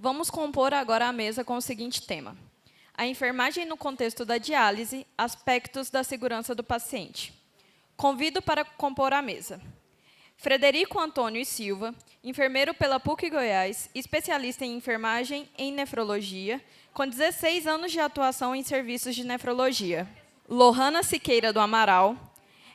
Vamos compor agora a mesa com o seguinte tema: a enfermagem no contexto da diálise, aspectos da segurança do paciente. Convido para compor a mesa Frederico Antônio Silva, enfermeiro pela PUC Goiás, especialista em enfermagem em nefrologia, com 16 anos de atuação em serviços de nefrologia. Lohana Siqueira do Amaral,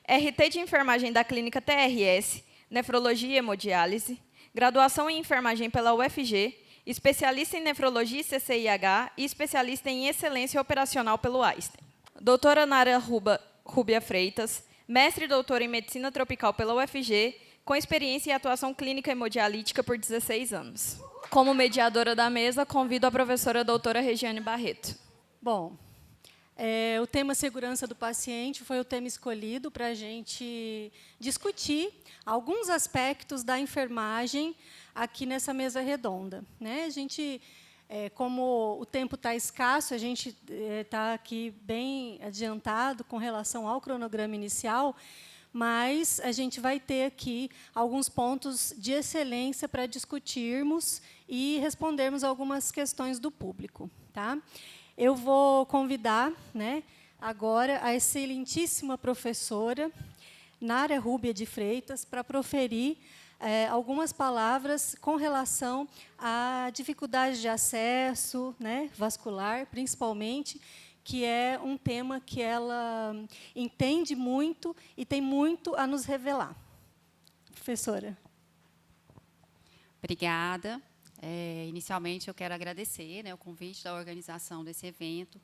RT de enfermagem da clínica TRS, nefrologia e hemodiálise, graduação em enfermagem pela UFG, especialista em nefrologia e CCIH e especialista em excelência operacional pelo Einstein. Doutora Nara Rúbia Freitas, mestre e doutora em medicina tropical pela UFG, com experiência em atuação clínica hemodialítica por 16 anos. Como mediadora da mesa, convido a professora doutora Regiane Barreto. Bom, o tema segurança do paciente foi o tema escolhido para a gente discutir alguns aspectos da enfermagem aqui nessa mesa redonda, né? A gente, como o tempo está escasso, a gente está aqui bem adiantado com relação ao cronograma inicial, mas a gente vai ter aqui alguns pontos de excelência para discutirmos e respondermos algumas questões do público, tá? Eu vou convidar, né, agora a excelentíssima professora Nara Rúbia de Freitas para proferir algumas palavras com relação à dificuldade de acesso, né, vascular, principalmente, que é um tema que ela entende muito e tem muito a nos revelar. Professora. Obrigada. Inicialmente, eu quero agradecer, né, o convite da organização desse evento,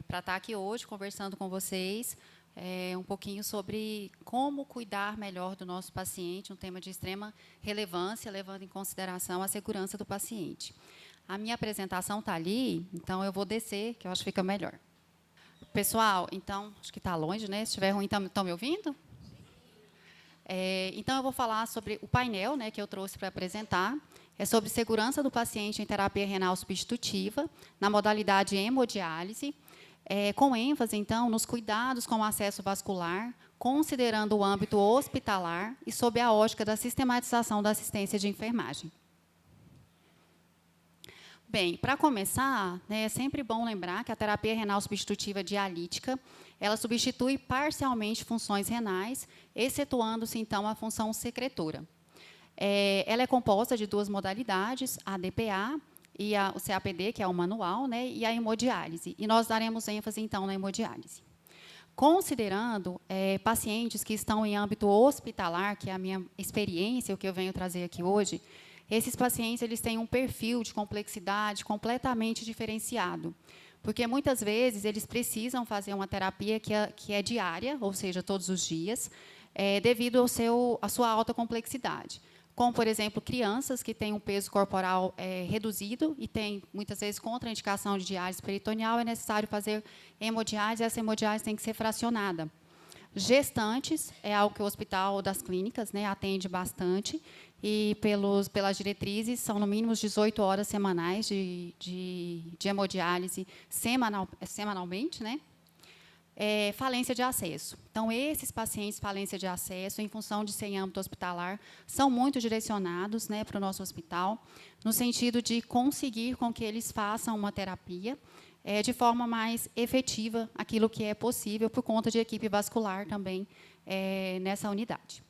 para estar aqui hoje conversando com vocês um pouquinho sobre como cuidar melhor do nosso paciente, um tema de extrema relevância, levando em consideração a segurança do paciente. A minha apresentação está ali, então eu vou descer, que eu acho que fica melhor. Pessoal, então, acho que está longe, né? Se estiver ruim, estão me ouvindo? Então, eu vou falar sobre o painel, né, que eu trouxe para apresentar. É sobre segurança do paciente em terapia renal substitutiva, na modalidade hemodiálise, com ênfase, então, nos cuidados com o acesso vascular, considerando o âmbito hospitalar e sob a ótica da sistematização da assistência de enfermagem. Bem, para começar, né, é sempre bom lembrar que a terapia renal substitutiva dialítica, ela substitui parcialmente funções renais, excetuando-se, então, a função secretora. Ela é composta de duas modalidades, a DPA e o CAPD, que é o manual, né, e a hemodiálise. E nós daremos ênfase, então, na hemodiálise. Considerando pacientes que estão em âmbito hospitalar, que é a minha experiência, o que eu venho trazer aqui hoje, esses pacientes eles têm um perfil de complexidade completamente diferenciado, porque, muitas vezes, eles precisam fazer uma terapia que é diária, ou seja, todos os dias, devido à sua alta complexidade. Como, por exemplo, crianças que têm um peso corporal reduzido e têm, muitas vezes, contraindicação de diálise peritoneal, é necessário fazer hemodiálise, e essa hemodiálise tem que ser fracionada. Gestantes é algo que o Hospital das Clínicas, né, atende bastante, e pelas diretrizes são no mínimo 18 horas semanais de hemodiálise semanalmente, né? Falência de acesso. Então, esses pacientes falência de acesso, em função de ser em âmbito hospitalar, são muito direcionados, né, para o nosso hospital, no sentido de conseguir com que eles façam uma terapia de forma mais efetiva, aquilo que é possível, por conta de equipe vascular também nessa unidade.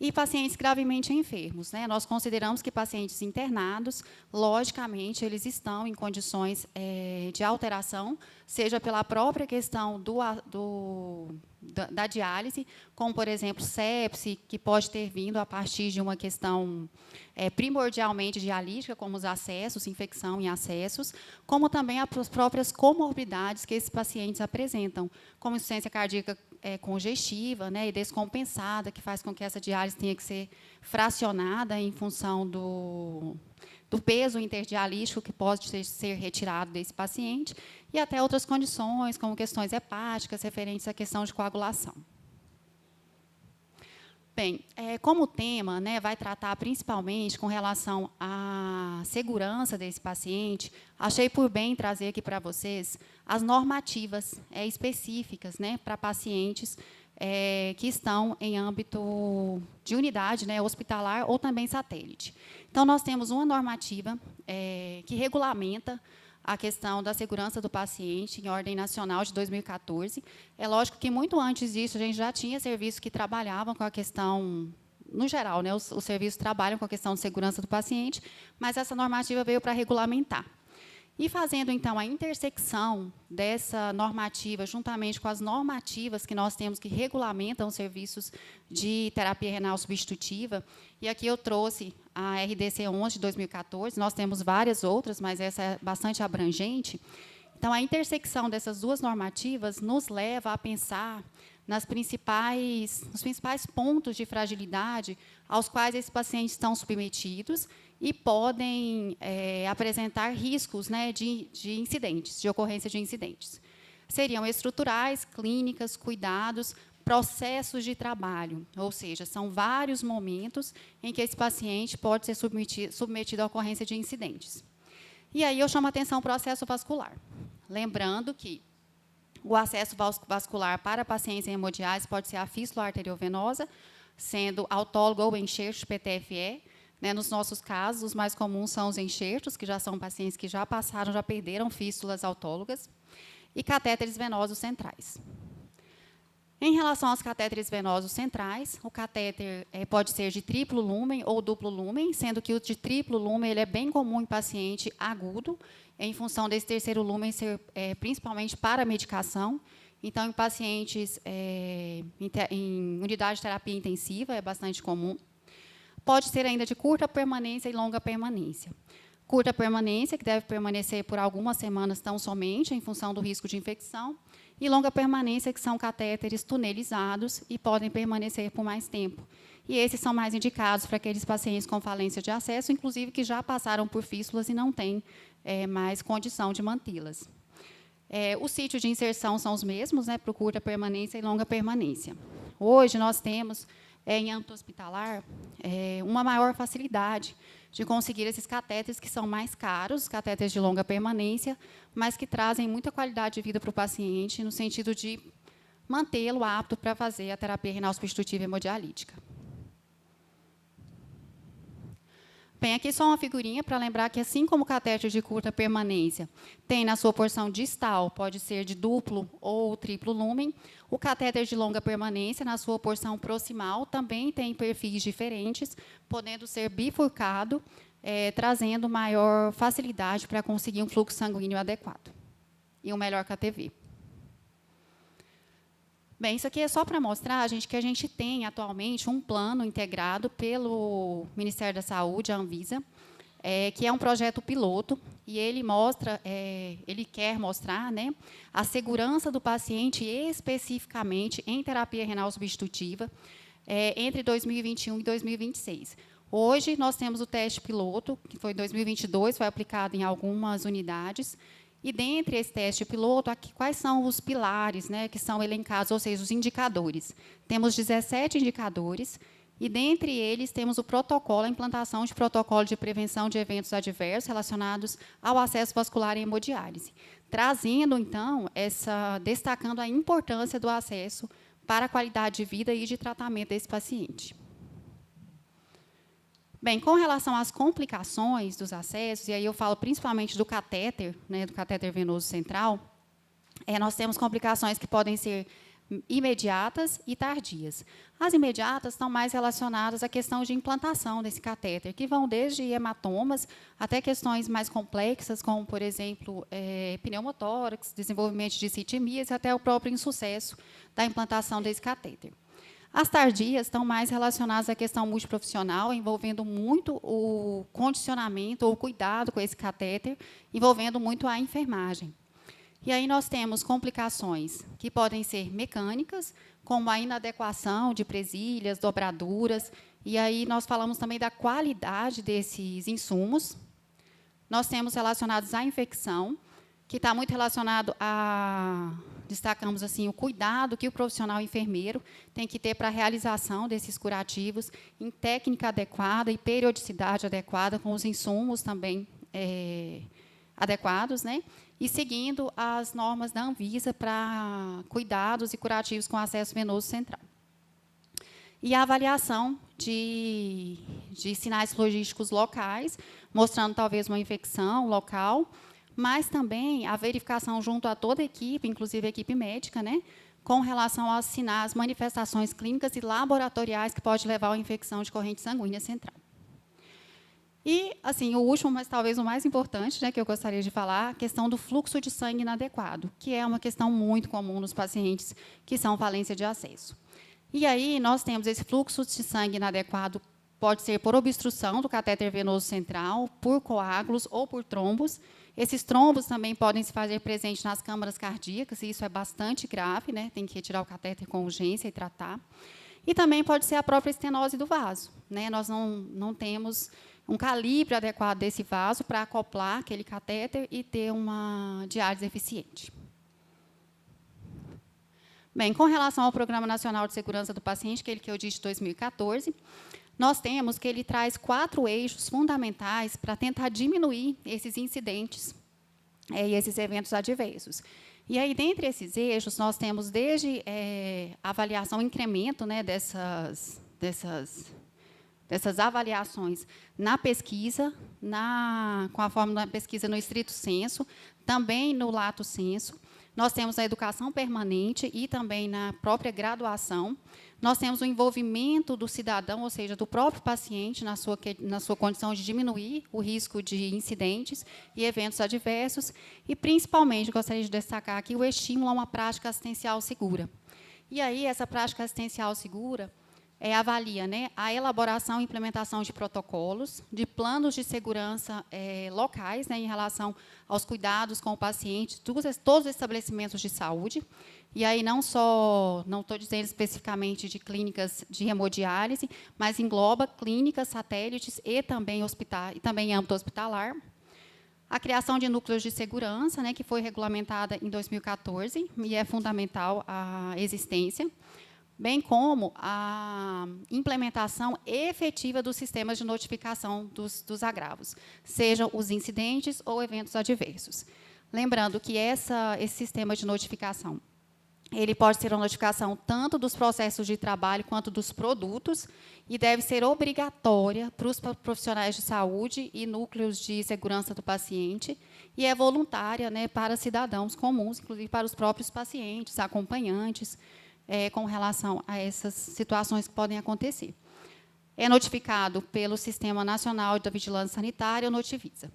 E pacientes gravemente enfermos, né? Nós consideramos que pacientes internados, logicamente, eles estão em condições de alteração, seja pela própria questão da diálise, como, por exemplo, sepse, que pode ter vindo a partir de uma questão primordialmente dialítica, como os acessos, infecção em acessos, como também as próprias comorbidades que esses pacientes apresentam, como insuficiência cardíaca congestiva, né, e descompensada, que faz com que essa diálise tenha que ser fracionada em função do peso interdialítico que pode ser retirado desse paciente, e até outras condições, como questões hepáticas referentes à questão de coagulação. Bem, como o tema, né, vai tratar principalmente com relação à segurança desse paciente, achei por bem trazer aqui para vocês as normativas específicas, né, para pacientes que estão em âmbito de unidade, né, hospitalar ou também satélite. Então, nós temos uma normativa que regulamenta a questão da segurança do paciente em ordem nacional de 2014. É lógico que, muito antes disso, a gente já tinha serviços que trabalhavam com a questão, no geral, né, os serviços trabalham com a questão de segurança do paciente, mas essa normativa veio para regulamentar. E fazendo, então, a intersecção dessa normativa, juntamente com as normativas que nós temos que regulamentam os serviços de terapia renal substitutiva, e aqui eu trouxe a RDC 11 de 2014, nós temos várias outras, mas essa é bastante abrangente. Então, a intersecção dessas duas normativas nos leva a pensar nos principais pontos de fragilidade aos quais esses pacientes estão submetidos e podem apresentar riscos, né, de incidentes, de ocorrência de incidentes. Seriam estruturais, clínicas, cuidados, processos de trabalho, ou seja, são vários momentos em que esse paciente pode ser submetido à ocorrência de incidentes. E aí eu chamo a atenção para o acesso vascular. Lembrando que o acesso vascular para pacientes em hemodiálise pode ser a fístula arteriovenosa, sendo autólogo ou enxerto PTFE. Né, nos nossos casos, os mais comuns são os enxertos, que já são pacientes que já passaram, já perderam fístulas autólogas, e catéteres venosos centrais. Em relação aos catéteres venosos centrais, o catéter pode ser de triplo lumen ou duplo lumen, sendo que o de triplo lumen ele é bem comum em paciente agudo, em função desse terceiro lumen ser principalmente para medicação. Então, em pacientes em unidade de terapia intensiva, é bastante comum. Pode ser ainda de curta permanência e longa permanência. Curta permanência, que deve permanecer por algumas semanas tão somente, em função do risco de infecção, e longa permanência, que são catéteres tunelizados e podem permanecer por mais tempo. E esses são mais indicados para aqueles pacientes com falência de acesso, inclusive que já passaram por fístulas e não têm mais condição de mantê-las. Os sítios de inserção são os mesmos, né, para curta permanência e longa permanência. Hoje, nós temos, em âmbito hospitalar, uma maior facilidade de conseguir esses catéteres que são mais caros, catéteres de longa permanência, mas que trazem muita qualidade de vida para o paciente, no sentido de mantê-lo apto para fazer a terapia renal substitutiva hemodialítica. Bem, aqui só uma figurinha para lembrar que, assim como o catéter de curta permanência tem na sua porção distal, pode ser de duplo ou triplo lumen, o catéter de longa permanência, na sua porção proximal, também tem perfis diferentes, podendo ser bifurcado, trazendo maior facilidade para conseguir um fluxo sanguíneo adequado e um melhor KTV. Bem, isso aqui é só para mostrar, gente, que a gente tem atualmente um plano integrado pelo Ministério da Saúde, a Anvisa, que é um projeto piloto, e ele quer mostrar, né, a segurança do paciente especificamente em terapia renal substitutiva entre 2021 e 2026. Hoje, nós temos o teste piloto, que foi em 2022, foi aplicado em algumas unidades. E, dentre esse teste piloto, aqui, quais são os pilares, né, que são elencados, ou seja, os indicadores? Temos 17 indicadores, e, dentre eles, temos o protocolo, a implantação de protocolo de prevenção de eventos adversos relacionados ao acesso vascular em hemodiálise, trazendo, então, destacando a importância do acesso para a qualidade de vida e de tratamento desse paciente. Bem, com relação às complicações dos acessos, e aí eu falo principalmente do catéter, né, do catéter venoso central, nós temos complicações que podem ser imediatas e tardias. As imediatas estão mais relacionadas à questão de implantação desse catéter, que vão desde hematomas até questões mais complexas, como, por exemplo, pneumotórax, desenvolvimento de citemias, e até o próprio insucesso da implantação desse catéter. As tardias estão mais relacionadas à questão multiprofissional, envolvendo muito o condicionamento ou cuidado com esse catéter, envolvendo muito a enfermagem. E aí nós temos complicações que podem ser mecânicas, como a inadequação de presilhas, dobraduras, e aí nós falamos também da qualidade desses insumos. Nós temos relacionados à infecção, que está muito relacionado destacamos assim, o cuidado que o profissional enfermeiro tem que ter para a realização desses curativos em técnica adequada e periodicidade adequada, com os insumos também adequados, né? E seguindo as normas da Anvisa para cuidados e curativos com acesso venoso central. E a avaliação de sinais logísticos locais, mostrando talvez uma infecção local, mas também a verificação junto a toda a equipe, inclusive a equipe médica, né, com relação a assinar as manifestações clínicas e laboratoriais que pode levar à infecção de corrente sanguínea central. E, assim, o último, mas talvez o mais importante, né, que eu gostaria de falar, a questão do fluxo de sangue inadequado, que é uma questão muito comum nos pacientes que são falência de acesso. E aí nós temos esse fluxo de sangue inadequado, pode ser por obstrução do catéter venoso central, por coágulos ou por trombos. Esses trombos também podem se fazer presentes nas câmaras cardíacas, e isso é bastante grave, né, tem que retirar o catéter com urgência e tratar. E também pode ser a própria estenose do vaso, né, nós não temos um calibre adequado desse vaso para acoplar aquele catéter e ter uma diálise eficiente. Bem, com relação ao Programa Nacional de Segurança do Paciente, aquele que eu disse de 2014, nós temos que ele traz 4 eixos fundamentais para tentar diminuir esses incidentes e esses eventos adversos. E aí, dentre esses eixos, nós temos desde avaliação, incremento, né, dessas avaliações na pesquisa, com a forma da pesquisa no estrito sensu, também no lato sensu. Nós temos a educação permanente e também na própria graduação. Nós temos o envolvimento do cidadão, ou seja, do próprio paciente, na sua condição de diminuir o risco de incidentes e eventos adversos. E, principalmente, gostaria de destacar aqui o estímulo a uma prática assistencial segura. E aí, essa prática assistencial segura avalia, né, a elaboração e implementação de protocolos, de planos de segurança locais, né, em relação aos cuidados com o paciente, todos os estabelecimentos de saúde. E aí não estou dizendo especificamente de clínicas de hemodiálise, mas engloba clínicas, satélites e também âmbito hospitalar. A criação de núcleos de segurança, né, que foi regulamentada em 2014 e é fundamental a existência, bem como a implementação efetiva dos sistemas de notificação dos agravos, sejam os incidentes ou eventos adversos. Lembrando que esse sistema de notificação, ele pode ser uma notificação tanto dos processos de trabalho quanto dos produtos, e deve ser obrigatória para os profissionais de saúde e núcleos de segurança do paciente, e é voluntária, né, para cidadãos comuns, inclusive para os próprios pacientes, acompanhantes, com relação a essas situações que podem acontecer. É notificado pelo Sistema Nacional da Vigilância Sanitária, o Notivisa.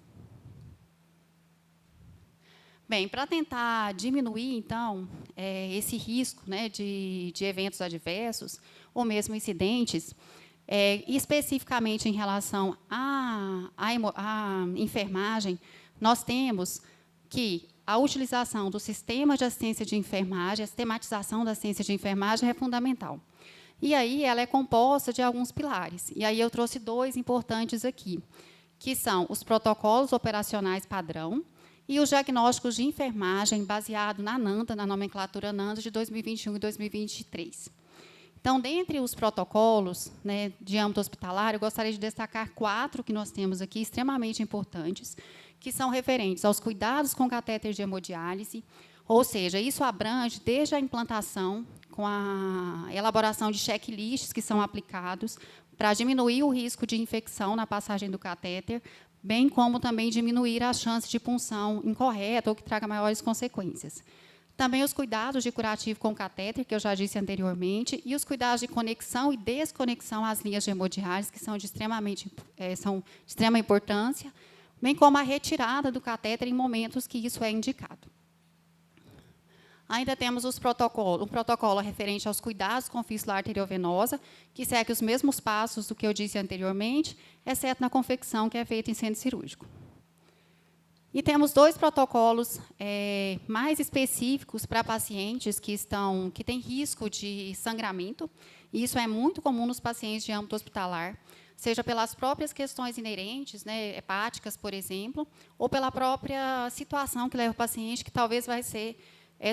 Bem, para tentar diminuir, então, esse risco, né, de eventos adversos, ou mesmo incidentes, especificamente em relação à enfermagem, nós temos que a utilização do sistema de assistência de enfermagem, a sistematização da assistência de enfermagem é fundamental. E aí ela é composta de alguns pilares. E aí eu trouxe 2 importantes aqui, que são os protocolos operacionais padrão e os diagnósticos de enfermagem baseado na NANDA, na nomenclatura NANDA de 2021 e 2023. Então, dentre os protocolos, né, de âmbito hospitalar, eu gostaria de destacar 4 que nós temos aqui, extremamente importantes, que são referentes aos cuidados com catéter de hemodiálise, ou seja, isso abrange desde a implantação, com a elaboração de checklists que são aplicados para diminuir o risco de infecção na passagem do catéter, bem como também diminuir a chance de punção incorreta ou que traga maiores consequências. Também os cuidados de curativo com catéter, que eu já disse anteriormente, e os cuidados de conexão e desconexão às linhas de hemodiálise, que são de extrema importância, bem como a retirada do catéter em momentos que isso é indicado. Ainda temos um protocolo referente aos cuidados com fístula arteriovenosa, que segue os mesmos passos do que eu disse anteriormente, exceto na confecção, que é feita em centro cirúrgico. E temos 2 protocolos mais específicos para pacientes que têm risco de sangramento, e isso é muito comum nos pacientes de âmbito hospitalar, seja pelas próprias questões inerentes, né, hepáticas, por exemplo, ou pela própria situação que leva o paciente, que talvez vai ser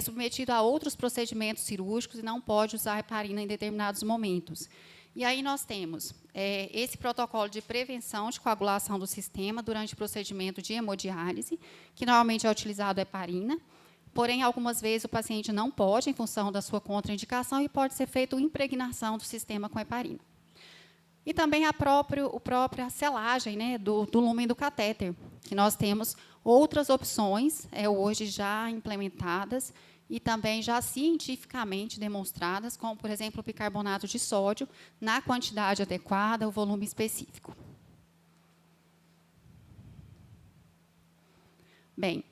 submetido a outros procedimentos cirúrgicos e não pode usar heparina em determinados momentos. E aí nós temos esse protocolo de prevenção de coagulação do sistema durante o procedimento de hemodiálise, que normalmente é utilizado a heparina, porém, algumas vezes o paciente não pode, em função da sua contraindicação, e pode ser feita impregnação do sistema com heparina. E também a própria selagem, né, do lúmen do catéter, que nós temos outras opções hoje já implementadas e também já cientificamente demonstradas, como, por exemplo, o bicarbonato de sódio, na quantidade adequada, o volume específico. Bem,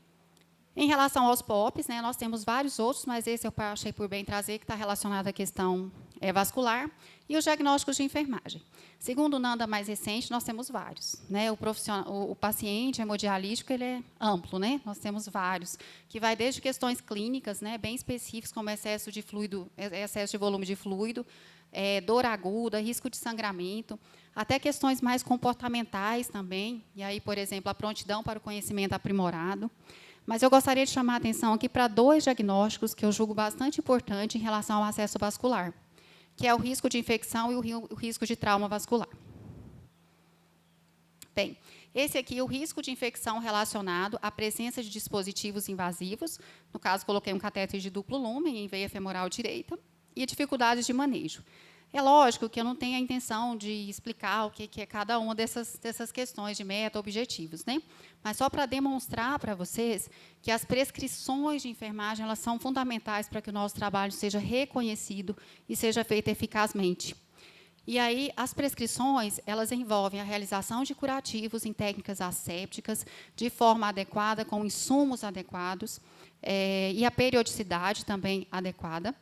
em relação aos POPs, né, nós temos vários outros, mas esse eu achei por bem trazer, que está relacionado à questão vascular, e os diagnósticos de enfermagem. Segundo o NANDA mais recente, nós temos vários. Né? O paciente hemodialítico ele é amplo, né? Nós temos vários, que vai desde questões clínicas, né, bem específicas, como excesso de fluido, excesso de volume de fluido, dor aguda, risco de sangramento, até questões mais comportamentais também, e aí, por exemplo, a prontidão para o conhecimento aprimorado. Mas eu gostaria de chamar a atenção aqui para 2 diagnósticos que eu julgo bastante importantes em relação ao acesso vascular, que é o risco de infecção e o risco de trauma vascular. Bem, esse aqui é o risco de infecção relacionado à presença de dispositivos invasivos, no caso, coloquei um catéter de duplo lúmen em veia femoral direita, e dificuldades de manejo. É lógico que eu não tenho a intenção de explicar o que é cada uma dessas questões de meta-objetivos, né? Mas só para demonstrar para vocês que as prescrições de enfermagem elas são fundamentais para que o nosso trabalho seja reconhecido e seja feito eficazmente. E aí, as prescrições, elas envolvem a realização de curativos em técnicas assépticas, de forma adequada, com insumos adequados, e a periodicidade também adequada,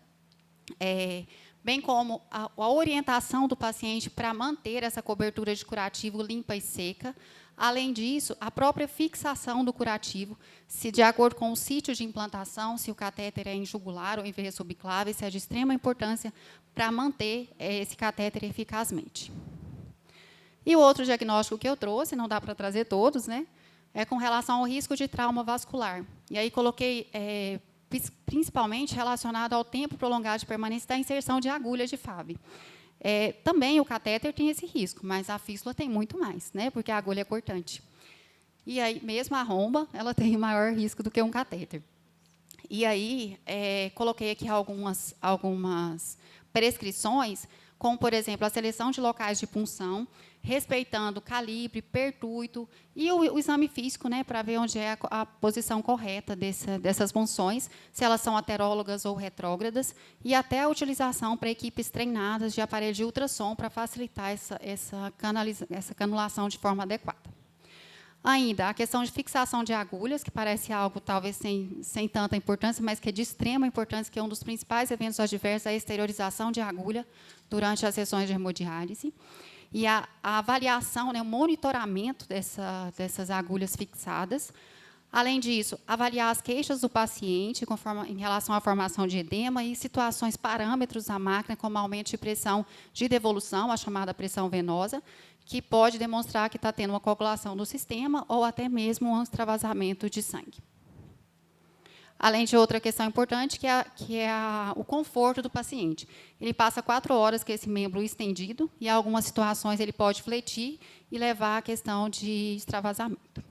bem como a orientação do paciente para manter essa cobertura de curativo limpa e seca. Além disso, a própria fixação do curativo, se de acordo com o sítio de implantação, se o catéter é em jugular ou em veia subclave, isso é de extrema importância para manter esse catéter eficazmente. E o outro diagnóstico que eu trouxe, não dá para trazer todos, né, é com relação ao risco de trauma vascular. E aí coloquei principalmente relacionado ao tempo prolongado de permanência da inserção de agulha de FAV. Também o catéter tem esse risco, mas a fístula tem muito mais, né, porque a agulha é cortante. E aí, mesmo a romba, ela tem maior risco do que um catéter. E aí, coloquei aqui algumas prescrições, como, por exemplo, a seleção de locais de punção, respeitando calibre, pertuito e o exame físico, né, para ver onde é a posição correta dessas punções, se elas são aterólogas ou retrógradas, e até a utilização para equipes treinadas de aparelho de ultrassom para facilitar essa canulação de forma adequada. Ainda, a questão de fixação de agulhas, que parece algo talvez sem tanta importância, mas que é de extrema importância, que é um dos principais eventos adversos, a exteriorização de agulha durante as sessões de hemodiálise. E a avaliação, né, o monitoramento dessas agulhas fixadas. Além disso, avaliar as queixas do paciente em relação à formação de edema e situações, parâmetros da máquina, como aumento de pressão de devolução, a chamada pressão venosa, que pode demonstrar que está tendo uma coagulação do sistema ou até mesmo um extravasamento de sangue. Além de outra questão importante, que é o conforto do paciente. Ele passa 4 horas com esse membro estendido, e, em algumas situações, ele pode fletir e levar à questão de extravasamento.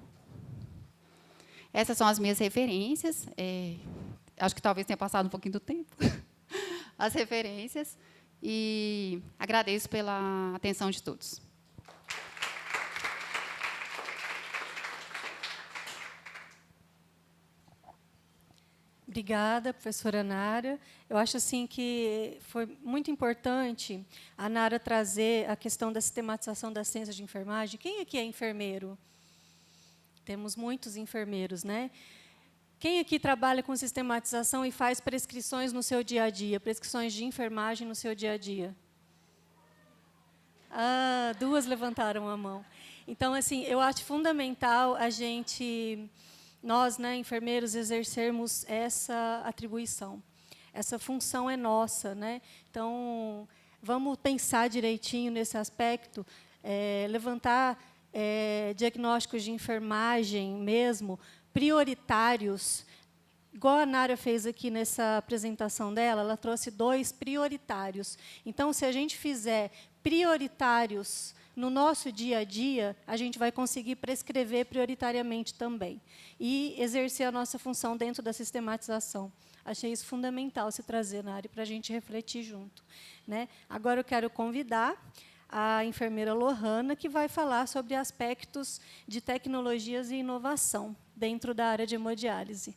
Essas são as minhas referências. Acho que talvez tenha passado um pouquinho do tempo. As referências. E agradeço pela atenção de todos. Obrigada, professora Nara. Eu acho assim que foi muito importante a Nara trazer a questão da sistematização da ciência de enfermagem. Quem aqui é enfermeiro? Temos muitos enfermeiros, né? Quem aqui trabalha com sistematização e faz prescrições no seu dia a dia, prescrições de enfermagem no seu dia a dia? 2 levantaram a mão. Então, assim, eu acho fundamental nós, né, enfermeiros, exercermos essa atribuição. Essa função é nossa, né? Então, vamos pensar direitinho nesse aspecto, levantar diagnósticos de enfermagem mesmo, prioritários. Igual a Nara fez aqui nessa apresentação dela, ela trouxe 2 prioritários. Então, se a gente fizer prioritários no nosso dia a dia, a gente vai conseguir prescrever prioritariamente também e exercer a nossa função dentro da sistematização. Achei isso fundamental se trazer, Nara, para a gente refletir junto, né? Agora eu quero convidar a enfermeira Lohana, que vai falar sobre aspectos de tecnologias e inovação dentro da área de hemodiálise.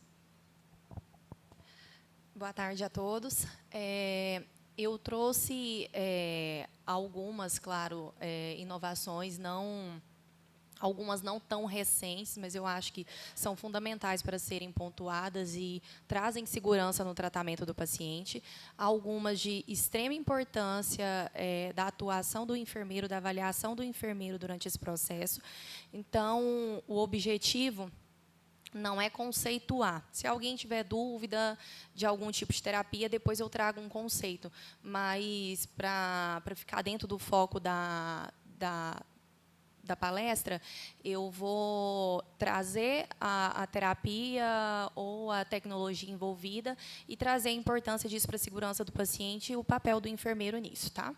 Boa tarde a todos. Eu trouxe algumas, claro, inovações, algumas não tão recentes, mas eu acho que são fundamentais para serem pontuadas e trazem segurança no tratamento do paciente. Algumas de extrema importância da atuação do enfermeiro, da avaliação do enfermeiro durante esse processo. Então, o objetivo não é conceituar. Se alguém tiver dúvida de algum tipo de terapia, depois eu trago um conceito. Mas, para ficar dentro do foco da palestra, eu vou trazer a terapia ou a tecnologia envolvida e trazer a importância disso para a segurança do paciente e o papel do enfermeiro nisso, tá?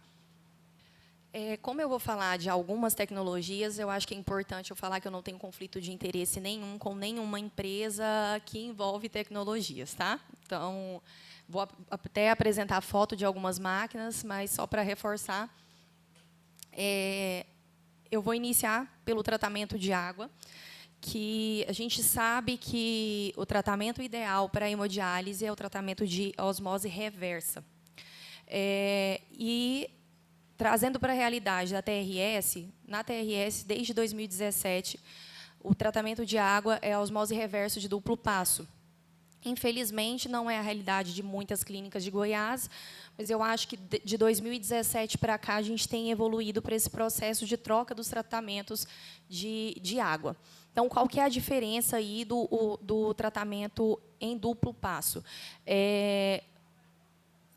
Como eu vou falar de algumas tecnologias, eu acho que é importante eu falar que eu não tenho conflito de interesse nenhum com nenhuma empresa que envolve tecnologias, tá? Então, vou até apresentar foto de algumas máquinas, mas só para reforçar, eu vou iniciar pelo tratamento de água, que a gente sabe que o tratamento ideal para a hemodiálise é o tratamento de osmose reversa. E trazendo para a realidade da TRS, na TRS, desde 2017, o tratamento de água é a osmose reversa de duplo passo. Infelizmente, não é a realidade de muitas clínicas de Goiás, mas eu acho que de 2017 para cá a gente tem evoluído para esse processo de troca dos tratamentos de água. Então, qual que é a diferença aí do tratamento em duplo passo?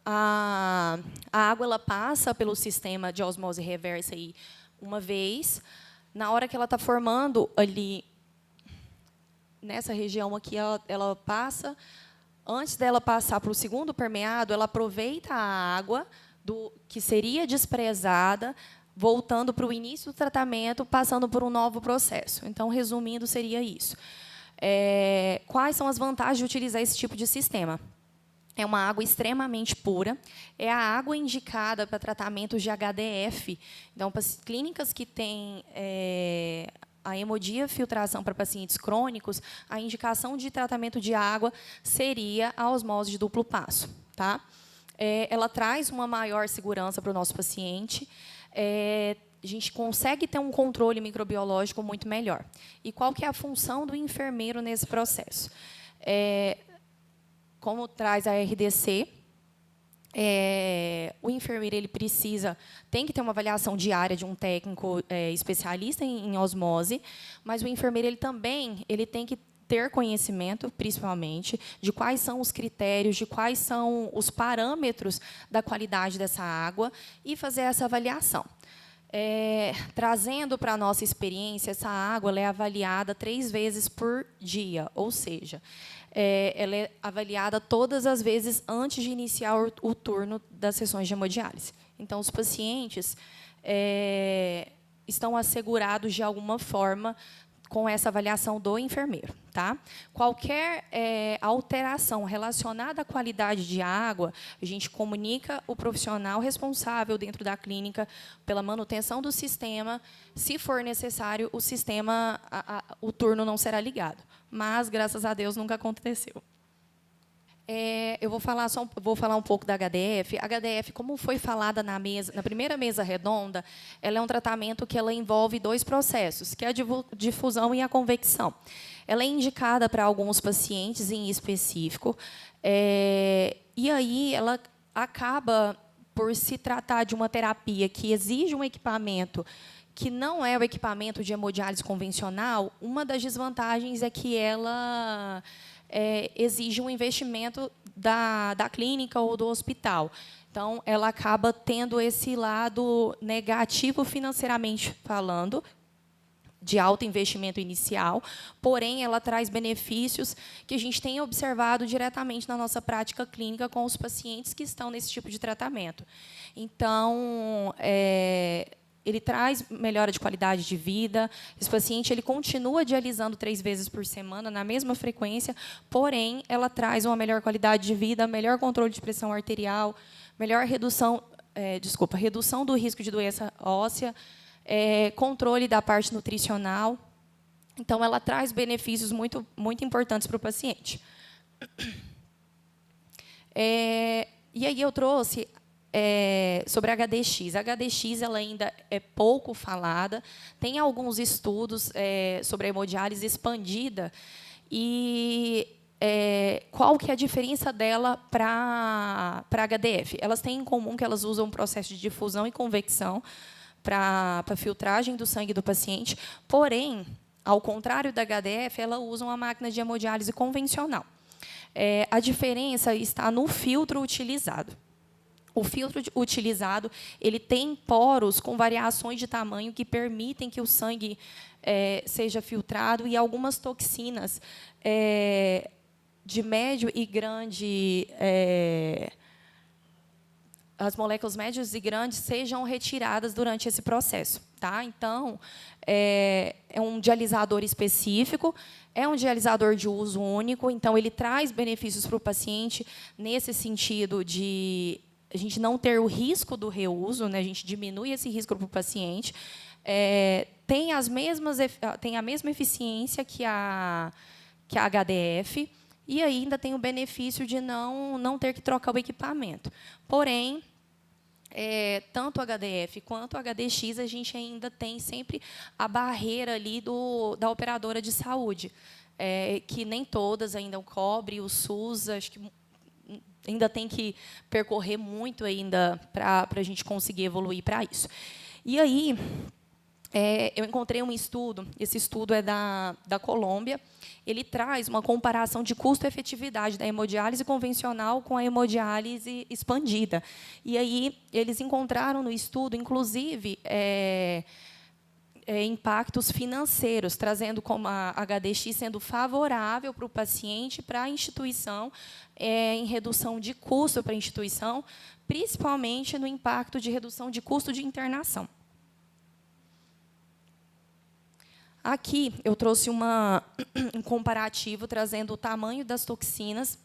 A água ela passa pelo sistema de osmose reversa aí uma vez. Na hora que ela está formando ali, nessa região aqui, ela passa. Antes dela passar para o segundo permeado, ela aproveita a água que seria desprezada, voltando para o início do tratamento, passando por um novo processo. Então, resumindo, seria isso. Quais são as vantagens de utilizar esse tipo de sistema? É uma água extremamente pura, é a água indicada para tratamentos de HDF. Então, para clínicas que têm a hemodiafiltração para pacientes crônicos, a indicação de tratamento de água seria a osmose de duplo passo, tá? Ela traz uma maior segurança para o nosso paciente, a gente consegue ter um controle microbiológico muito melhor. E qual que é a função do enfermeiro nesse processo? Como traz a RDC, o enfermeiro tem que ter uma avaliação diária de um técnico especialista em osmose, mas o enfermeiro ele tem que ter conhecimento, principalmente, de quais são os critérios, de quais são os parâmetros da qualidade dessa água e fazer essa avaliação. Trazendo para a nossa experiência, essa água ela é avaliada 3 vezes por dia, ou seja, ela é avaliada todas as vezes antes de iniciar o turno das sessões de hemodiálise. Então, os pacientes estão assegurados de alguma forma com essa avaliação do enfermeiro, tá? Qualquer alteração relacionada à qualidade de água, a gente comunica o profissional responsável dentro da clínica pela manutenção do sistema. Se for necessário, o turno não será ligado. Mas, graças a Deus, nunca aconteceu. Eu vou falar um pouco da HDF. A HDF, como foi falada na primeira mesa redonda, ela é um tratamento que ela envolve 2 processos, que é a difusão e a convecção. Ela é indicada para alguns pacientes em específico, e aí ela acaba por se tratar de uma terapia que exige um equipamento que não é o equipamento de hemodiálise convencional. Uma das desvantagens é que ela exige um investimento da clínica ou do hospital. Então, ela acaba tendo esse lado negativo financeiramente falando, de alto investimento inicial, porém, ela traz benefícios que a gente tem observado diretamente na nossa prática clínica com os pacientes que estão nesse tipo de tratamento. Então, ele traz melhora de qualidade de vida. Esse paciente ele continua dialisando 3 vezes por semana, na mesma frequência, porém, ela traz uma melhor qualidade de vida, melhor controle de pressão arterial, melhor redução redução do risco de doença óssea, controle da parte nutricional. Então, ela traz benefícios muito, muito importantes para o paciente. E aí eu trouxe sobre a HDX. A HDX ela ainda é pouco falada. Tem alguns estudos sobre a hemodiálise expandida. E qual que é a diferença dela para a HDF? Elas têm em comum que elas usam um processo de difusão e convecção para a filtragem do sangue do paciente. Porém, ao contrário da HDF, ela usa uma máquina de hemodiálise convencional. A diferença está no filtro utilizado. O filtro utilizado ele tem poros com variações de tamanho que permitem que o sangue seja filtrado e algumas toxinas de médio e grande, as moléculas médias e grandes sejam retiradas durante esse processo. Tá? Então, é um dialisador específico, é um dialisador de uso único, então ele traz benefícios para o paciente nesse sentido de a gente não ter o risco do reuso, né? A gente diminui esse risco para o paciente. Tem a mesma eficiência que a HDF e ainda tem o benefício de não ter que trocar o equipamento. Porém, tanto o HDF quanto o HDX, a gente ainda tem sempre a barreira ali da operadora de saúde, que nem todas ainda o cobre, o SUS, acho que ainda tem que percorrer muito ainda para a gente conseguir evoluir para isso. E aí, eu encontrei um estudo, esse estudo é da Colômbia, ele traz uma comparação de custo-efetividade da hemodiálise convencional com a hemodiálise expandida. E aí, eles encontraram no estudo, inclusive, impactos financeiros, trazendo como a HDX sendo favorável para o paciente, para a instituição, em redução de custo para a instituição, principalmente no impacto de redução de custo de internação. Aqui, eu trouxe um comparativo, trazendo o tamanho das toxinas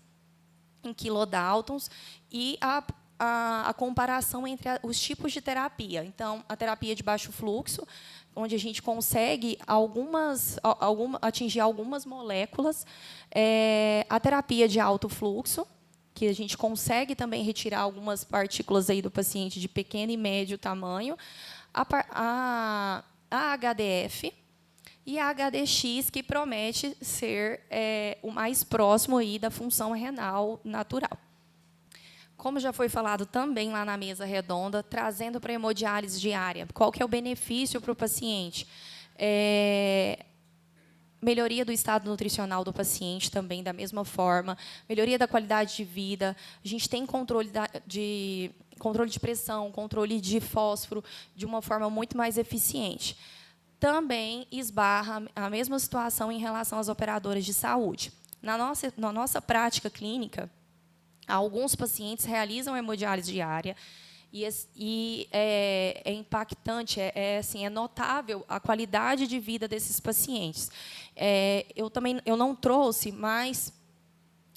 em kilodaltons e a comparação entre os tipos de terapia. Então, a terapia de baixo fluxo, onde a gente consegue atingir algumas moléculas, a terapia de alto fluxo, que a gente consegue também retirar algumas partículas aí do paciente de pequeno e médio tamanho, a HDF, e a HDX, que promete ser o mais próximo aí da função renal natural. Como já foi falado também lá na mesa redonda, trazendo para a hemodiálise diária, qual que é o benefício para o paciente? Melhoria do estado nutricional do paciente também, da mesma forma, melhoria da qualidade de vida, a gente tem controle de pressão, controle de fósforo de uma forma muito mais eficiente. Também esbarra a mesma situação em relação às operadoras de saúde. Na nossa prática clínica, alguns pacientes realizam hemodiálise diária e é impactante, assim, é notável a qualidade de vida desses pacientes. Eu não trouxe, mas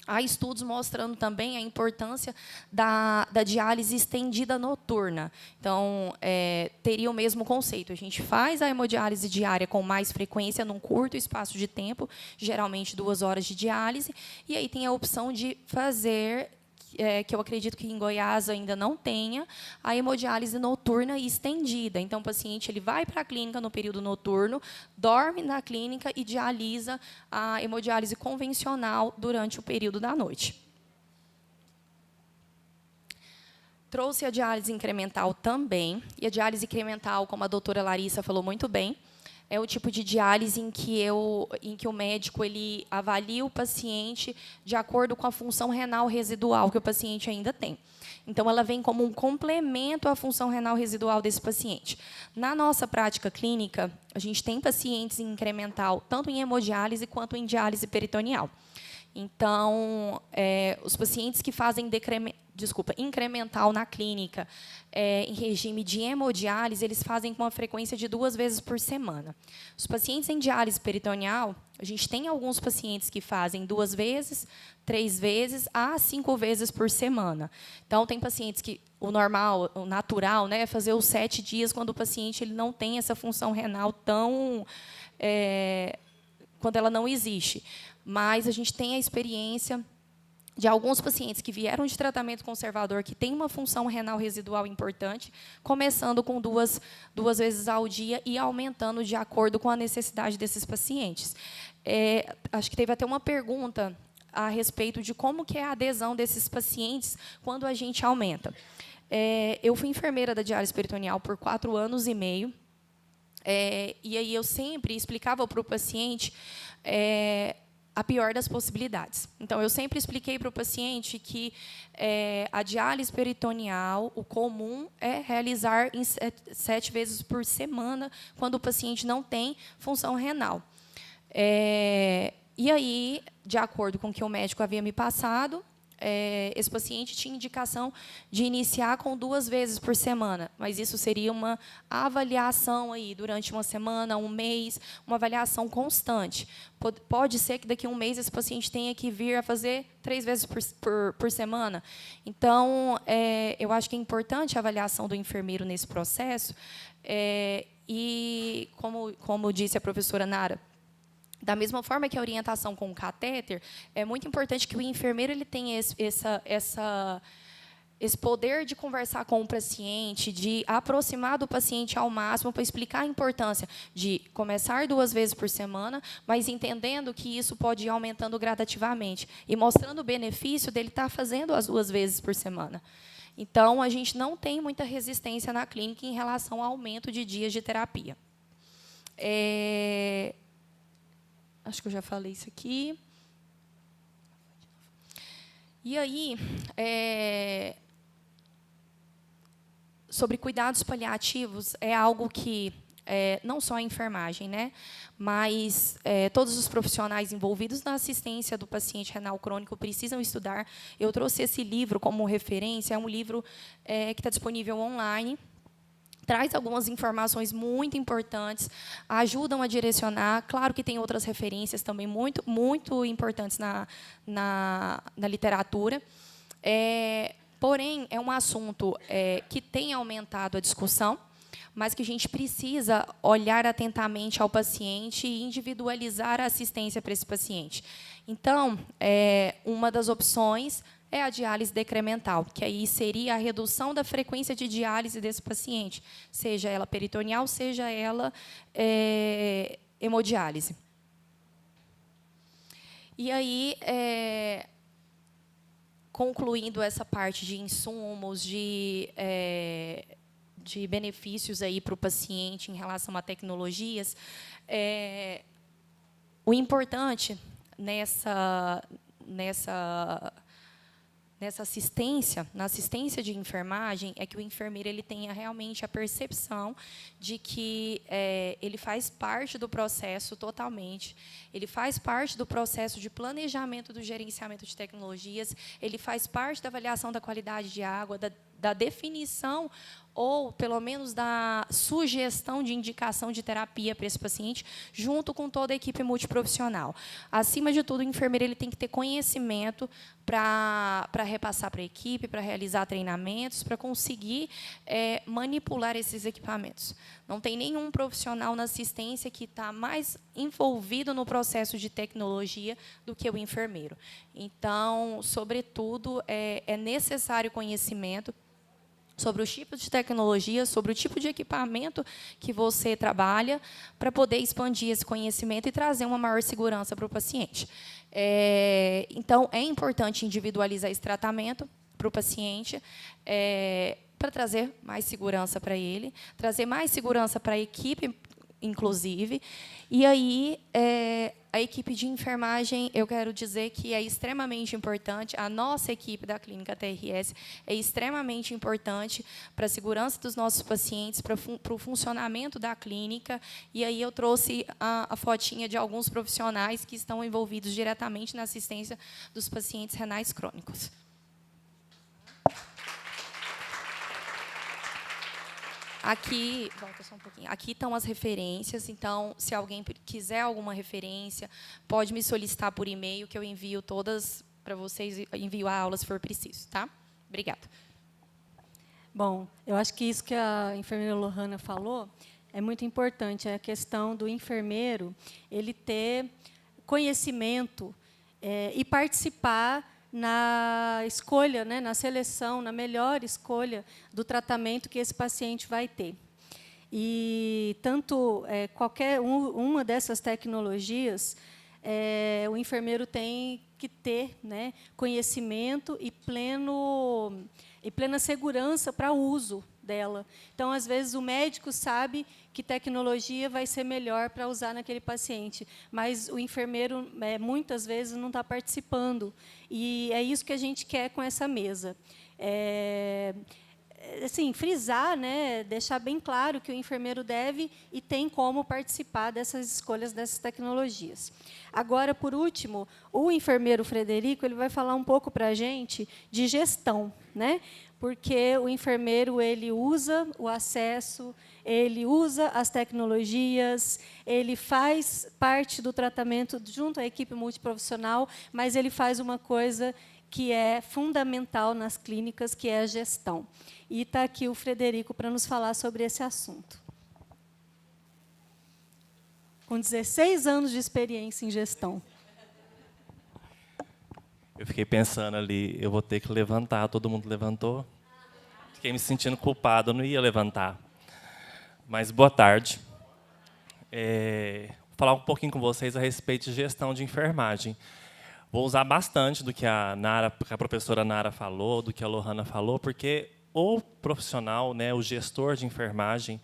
há estudos mostrando também a importância da diálise estendida noturna. Então, teria o mesmo conceito. A gente faz a hemodiálise diária com mais frequência, num curto espaço de tempo, geralmente 2 horas de diálise, e aí tem a opção de fazer, que eu acredito que em Goiás ainda não tenha, a hemodiálise noturna e estendida. Então, o paciente ele vai para a clínica no período noturno, dorme na clínica e dialisa a hemodiálise convencional durante o período da noite. Trouxe a diálise incremental também, e a diálise incremental, como a doutora Larissa falou muito bem, é o tipo de diálise em que o médico ele avalia o paciente de acordo com a função renal residual que o paciente ainda tem. Então, ela vem como um complemento à função renal residual desse paciente. Na nossa prática clínica, a gente tem pacientes em incremental, tanto em hemodiálise quanto em diálise peritoneal. Então, os pacientes que fazem incremental na clínica, em regime de hemodiálise, eles fazem com uma frequência de 2 vezes por semana. Os pacientes em diálise peritoneal, a gente tem alguns pacientes que fazem 2 vezes, 3 vezes, a 5 vezes por semana. Então, tem pacientes que o normal, o natural, né, é fazer os 7 dias quando o paciente ele não tem essa função renal tão... quando ela não existe. Mas a gente tem a experiência de alguns pacientes que vieram de tratamento conservador, que têm uma função renal residual importante, começando com duas vezes ao dia e aumentando de acordo com a necessidade desses pacientes. Acho que teve até uma pergunta a respeito de como que é a adesão desses pacientes quando a gente aumenta. Eu fui enfermeira da diálise peritoneal por 4 anos e meio, e aí eu sempre explicava para o paciente a pior das possibilidades. Então, eu sempre expliquei para o paciente que a diálise peritoneal, o comum é realizar em 7 vezes por semana, quando o paciente não tem função renal. E aí, de acordo com o que o médico havia me passado, esse paciente tinha indicação de iniciar com 2 vezes por semana, mas isso seria uma avaliação aí durante uma semana, um mês, uma avaliação constante. Pode ser que daqui a um mês esse paciente tenha que vir a fazer 3 vezes por semana. Então, eu acho que é importante a avaliação do enfermeiro nesse processo. E, como disse a professora Nara, da mesma forma que a orientação com o catéter, é muito importante que o enfermeiro ele tenha esse poder de conversar com o paciente, de aproximar do paciente ao máximo para explicar a importância de começar 2 vezes por semana, mas entendendo que isso pode ir aumentando gradativamente e mostrando o benefício dele estar fazendo as 2 vezes por semana. Então, a gente não tem muita resistência na clínica em relação ao aumento de dias de terapia. Acho que eu já falei isso aqui. E aí, sobre cuidados paliativos, é algo que não só a enfermagem, né, mas todos os profissionais envolvidos na assistência do paciente renal crônico precisam estudar. Eu trouxe esse livro como referência, é um livro que está disponível online, traz algumas informações muito importantes, ajudam a direcionar. Claro que tem outras referências também muito, muito importantes na literatura. Porém, é um assunto que tem aumentado a discussão, mas que a gente precisa olhar atentamente ao paciente e individualizar a assistência para esse paciente. Então, uma das opções é a diálise decremental, que aí seria a redução da frequência de diálise desse paciente, seja ela peritoneal, seja ela hemodiálise. E aí, concluindo essa parte de insumos, de benefícios aí para o paciente em relação a tecnologias, o importante nessa assistência, na assistência de enfermagem, é que o enfermeiro ele tenha realmente a percepção de que ele faz parte do processo totalmente, ele faz parte do processo de planejamento do gerenciamento de tecnologias, ele faz parte da avaliação da qualidade de água, da definição ou, pelo menos, da sugestão de indicação de terapia para esse paciente, junto com toda a equipe multiprofissional. Acima de tudo, o enfermeiro ele tem que ter conhecimento para repassar para a equipe, para realizar treinamentos, para conseguir manipular esses equipamentos. Não tem nenhum profissional na assistência que está mais envolvido no processo de tecnologia do que o enfermeiro. Então, sobretudo, é necessário conhecimento sobre os tipos de tecnologia, sobre o tipo de equipamento que você trabalha, para poder expandir esse conhecimento e trazer uma maior segurança para o paciente. Então, é importante individualizar esse tratamento para o paciente, para trazer mais segurança para ele, trazer mais segurança para a equipe, inclusive. E aí, a equipe de enfermagem, eu quero dizer que é extremamente importante, a nossa equipe da Clínica TRS é extremamente importante para a segurança dos nossos pacientes, para o funcionamento da clínica. E aí eu trouxe a fotinha de alguns profissionais que estão envolvidos diretamente na assistência dos pacientes renais crônicos. Aqui, volta só um pouquinho. Aqui estão as referências, então, se alguém quiser alguma referência, pode me solicitar por e-mail, que eu envio todas para vocês, envio a aula se for preciso, tá? Obrigada. Bom, eu acho que isso que a enfermeira Lohana falou é muito importante, é a questão do enfermeiro ele ter conhecimento e participar na escolha, né, na seleção, na melhor escolha do tratamento que esse paciente vai ter. E tanto qualquer uma dessas tecnologias, o enfermeiro tem que ter, né, conhecimento e plena segurança para o uso dela. Então, às vezes, o médico sabe que tecnologia vai ser melhor para usar naquele paciente, mas o enfermeiro, muitas vezes, não está participando. E é isso que a gente quer com essa mesa. Assim, frisar, né, deixar bem claro que o enfermeiro deve e tem como participar dessas escolhas dessas tecnologias. Agora, por último, o enfermeiro Frederico ele vai falar um pouco para a gente de gestão, né? Porque o enfermeiro ele usa o acesso, ele usa as tecnologias, ele faz parte do tratamento junto à equipe multiprofissional, mas ele faz uma coisa que é fundamental nas clínicas, que é a gestão. E está aqui o Frederico para nos falar sobre esse assunto. Com 16 anos de experiência em gestão. Eu fiquei pensando ali, eu vou ter que levantar, todo mundo levantou. Fiquei me sentindo culpado, eu não ia levantar. Mas boa tarde. Vou falar um pouquinho com vocês a respeito de gestão de enfermagem. Vou usar bastante do que a professora Nara falou, do que a Lohana falou, porque o profissional, né, o gestor de enfermagem,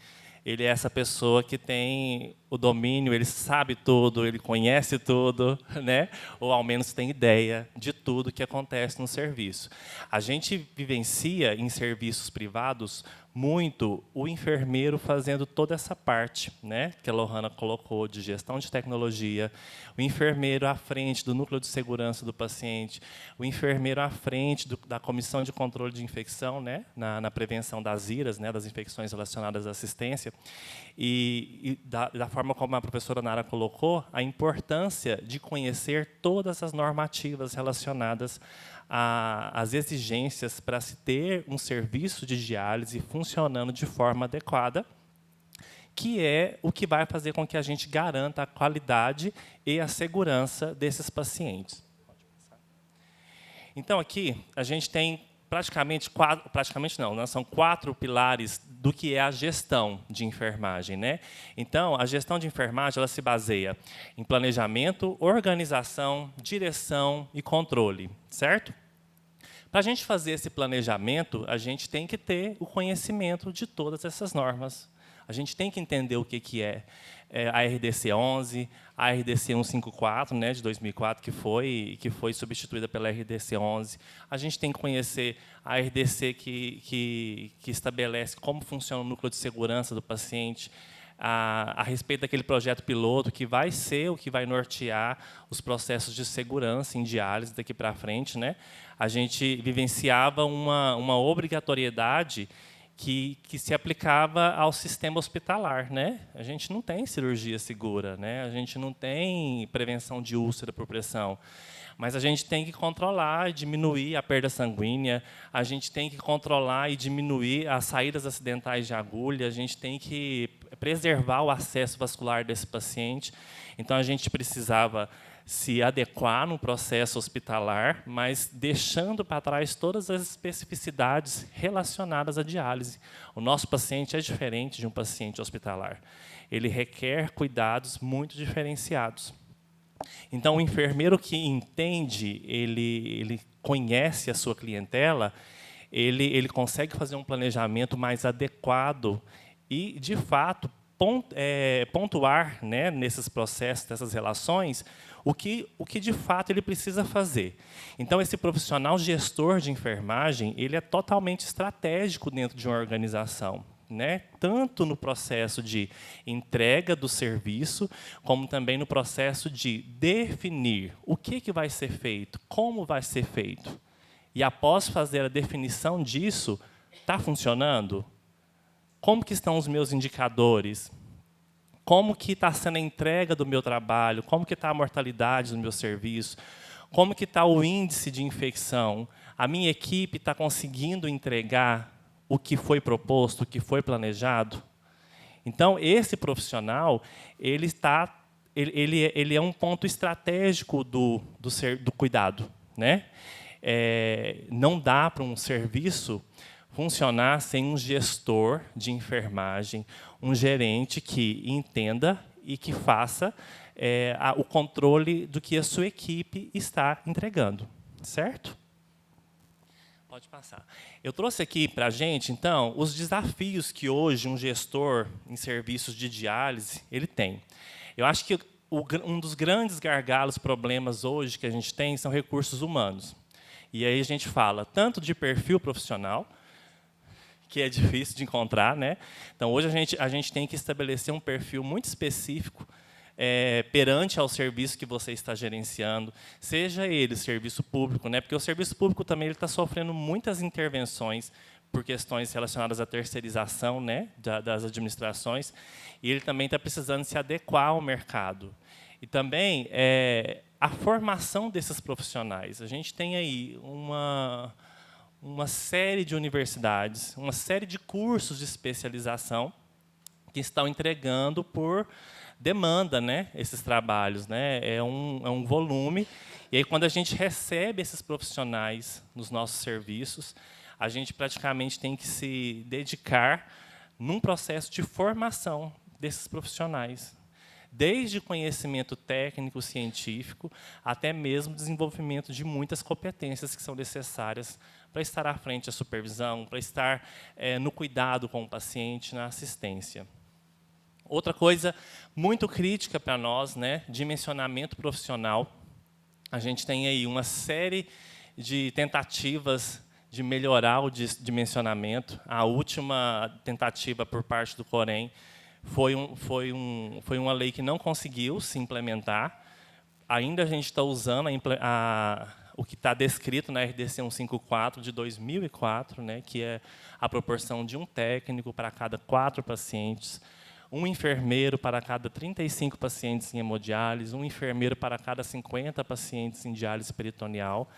ele é essa pessoa que tem o domínio, ele sabe tudo, ele conhece tudo, né? Ou ao menos tem ideia de tudo que acontece no serviço. A gente vivencia em serviços privados muito o enfermeiro fazendo toda essa parte, né, que a Lohana colocou, de gestão de tecnologia, o enfermeiro à frente do núcleo de segurança do paciente, o enfermeiro à frente da comissão de controle de infecção, né, na prevenção das IRAs, né, das infecções relacionadas à assistência, e da forma como a professora Nara colocou, a importância de conhecer todas as normativas relacionadas às exigências para se ter um serviço de diálise funcionando de forma adequada, que é o que vai fazer com que a gente garanta a qualidade e a segurança desses pacientes. Então, aqui, a gente tem são 4 pilares do que é a gestão de enfermagem, né? Então, a gestão de enfermagem ela se baseia em planejamento, organização, direção e controle, certo? Para a gente fazer esse planejamento, a gente tem que ter o conhecimento de todas essas normas. A gente tem que entender o que é a RDC 11, a RDC 154, né, de 2004, que foi substituída pela RDC 11. A gente tem que conhecer a RDC que estabelece como funciona o núcleo de segurança do paciente, a respeito daquele projeto piloto, que vai ser o que vai nortear os processos de segurança em diálise daqui para frente, né? A gente vivenciava uma obrigatoriedade que se aplicava ao sistema hospitalar, né? A gente não tem cirurgia segura, né? A gente não tem prevenção de úlcera por pressão, mas a gente tem que controlar e diminuir a perda sanguínea, a gente tem que controlar e diminuir as saídas acidentais de agulha, a gente tem que preservar o acesso vascular desse paciente. Então, a gente precisava se adequar no processo hospitalar, mas deixando para trás todas as especificidades relacionadas à diálise. O nosso paciente é diferente de um paciente hospitalar. Ele requer cuidados muito diferenciados. Então, o enfermeiro que entende, ele conhece a sua clientela, ele consegue fazer um planejamento mais adequado e, de fato, pontuar, né, nesses processos, nessas relações, o que de fato ele precisa fazer. Então, esse profissional gestor de enfermagem, ele é totalmente estratégico dentro de uma organização, né? Tanto no processo de entrega do serviço, como também no processo de definir o que vai ser feito, como vai ser feito. E, após fazer a definição disso, está funcionando? como que estão os meus indicadores, como que está sendo a entrega do meu trabalho, como que está a mortalidade do meu serviço, como que está o índice de infecção, a minha equipe está conseguindo entregar o que foi proposto, o que foi planejado. Então, esse profissional, ele é um ponto estratégico do cuidado, né? Não dá para um serviço funcionar sem um gestor de enfermagem, um gerente que entenda e que faça o controle do que a sua equipe está entregando, certo? Pode passar. Eu trouxe aqui para a gente, então, os desafios que hoje um gestor em serviços de diálise ele tem. Eu acho que um dos grandes gargalos, problemas hoje que a gente tem são recursos humanos. E aí a gente fala tanto de perfil profissional, que é difícil de encontrar, né? Então, hoje a gente tem que estabelecer um perfil muito específico perante ao serviço que você está gerenciando, seja ele serviço público, né? Porque o serviço público também está sofrendo muitas intervenções por questões relacionadas à terceirização, né, das administrações, e ele também está precisando se adequar ao mercado. E também a formação desses profissionais. A gente tem aí uma série de universidades, uma série de cursos de especialização que estão entregando por demanda, né, esses trabalhos, né? É um volume. E aí, quando a gente recebe esses profissionais nos nossos serviços, a gente praticamente tem que se dedicar num processo de formação desses profissionais, desde conhecimento técnico, científico, até mesmo desenvolvimento de muitas competências que são necessárias para estar à frente da supervisão, para estar no cuidado com o paciente, na assistência. Outra coisa muito crítica para nós, né, dimensionamento profissional. A gente tem aí uma série de tentativas de melhorar o dimensionamento. A última tentativa por parte do Corém foi uma lei que não conseguiu se implementar. Ainda a gente está usando o que está descrito na RDC 154 de 2004, né, que é a proporção de um técnico para cada 4 pacientes, um enfermeiro para cada 35 pacientes em hemodiálise, um enfermeiro para cada 50 pacientes em diálise peritoneal.